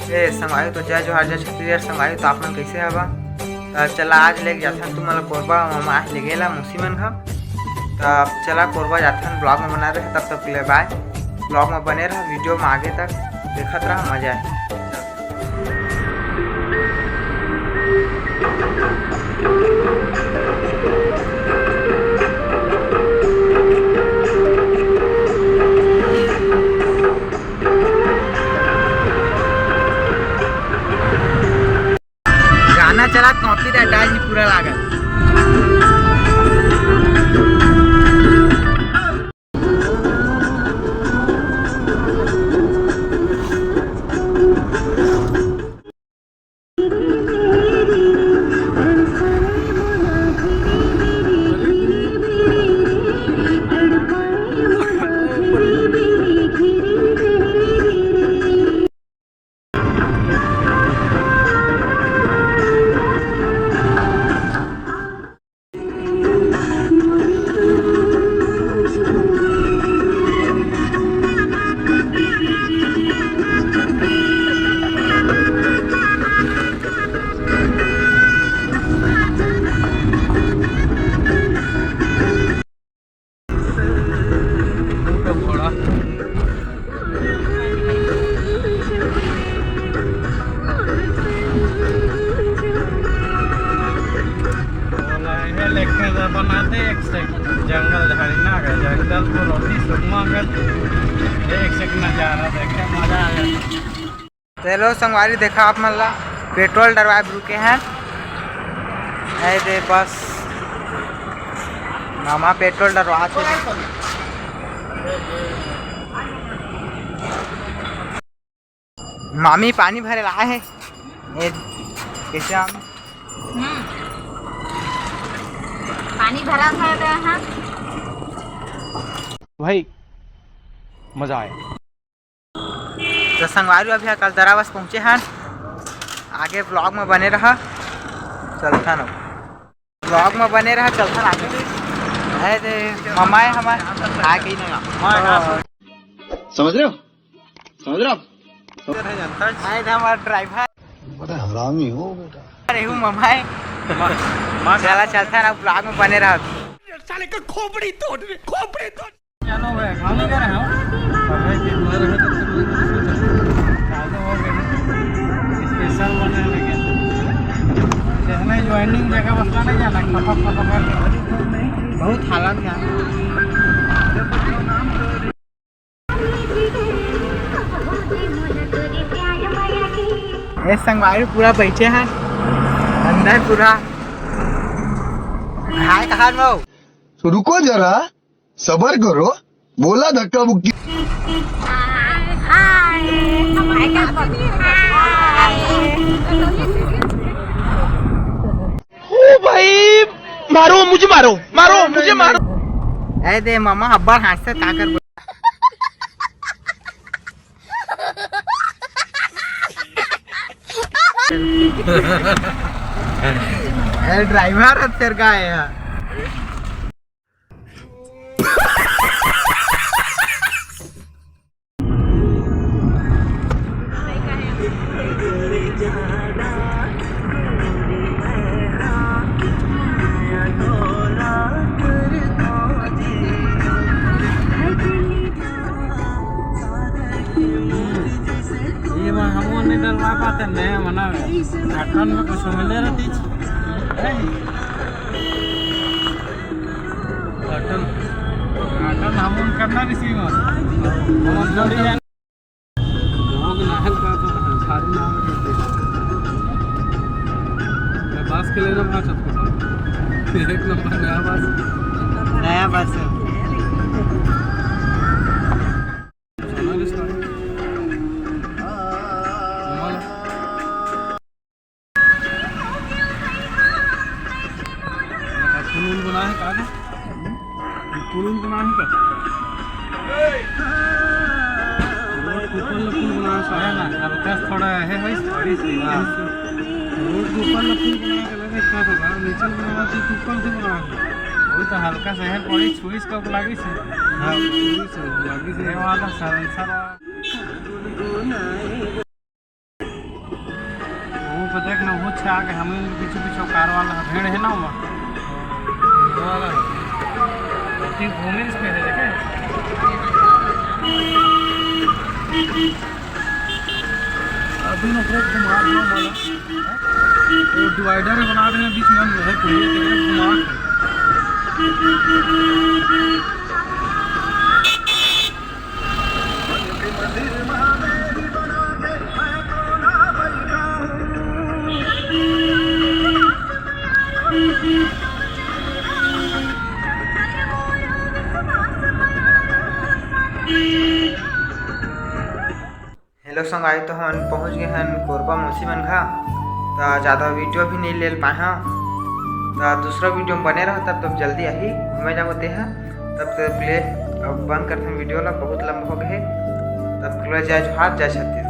संगवारी तो जय जोहार जय छत्तीसगढ़ संगवारी तो आप मन कैसे हवा। चला आज लेके जाथन तुम मन कोरबा मामा आज ले गेला मौसी मन घ। तब चला कोरबा जाथन ब्लॉग में बना रहे तब तक के लिए बाय। ब्लॉग में बने रहा वीडियो में आगे तक देखत रहा मजा है। गाना चला कॉपी डाल पूरा लागत। बनाते एक जंगल झाड़ी ना गए जंगल को रोटी सुगमा कर एक नजारा देखे मजा आ गया। चलो संगवारी देखा आप मन ला पेट्रोल डरवाए रुके हैं दे बस मामा पेट्रोल डरवा मामी पानी भरे लाए है कैसे हम पानी भरा है भाई मजा आया। तो संगवारी अभी कल दरावस पहुँचे हैं। आगे ब्लॉग में बने रहा चलता न ब्लॉग में बने रहा चलता आगे है मामा है हमारे आगे ही नहीं समझ रहे हो हमारा ड्राइवर बड़ा हरामी हो बेटा। अरे हूँ मामा है चला चलता ना ब्लॉग में बने रहा। साले का खोपड़ी तोड़ चलो भाई खाने का रहा स्पेशल बने लेकिन इसमें ज्वाइनिंग जगह बसता नहीं जाना खपा बहुत हालत है संगवारी पूरा बैठे हैं अंदर पूरा हाय कहा लो तो रुको जरा सबर करो बोला धक्का मुक्की। ओ भाई मारो मुझे मारो मारो मुझे मारो ऐ दे मामा अब्बा हाथ से ताकर ड्राइवर तेरे का है हम नहीं डलवा पाते नहीं मना ढक्कन में कुछ मिले रहती ढक्कन ढक्कन हम करना रिसीव और जोड़ी है लोग नाहल का तो सारी नाम करते बस के लेना बात सबको एक नंबर नया बस है बना है का पुल बना है का ऊपर पुल बना है ना अब कैसे थोड़ा है भाई थोड़ी सी रोड के ऊपर पुल बना के लगे क्या होगा नीचे बना से ऊपर से बना वो तो हल्का शहर पड़ी छुईस कब लागी से हां लागी से वाला सरंसर पे देख ना वो छा के हमें पीछे पीछे कार वाला भेड़ है ना वहाँ वो वाला है घूमे इस पे है देखे अभी ना पूरा घुमा वाला वो डिवाइडर बना देना बीच में है पूरी घुमा हेलो संग आई तो हम पहुँच गए हैं कोरबा मौसी मन घा। तो ज़्यादा वीडियो भी नहीं ले पाए हैं, तो दूसरा वीडियो में बने रहो तब जल्दी आई घूमे जाते हैं। तब तक प्ले अब बंद करते हैं वीडियो ला, बहुत लंबा हो गए। तब जय जोहार जय छत्तीसगढ़।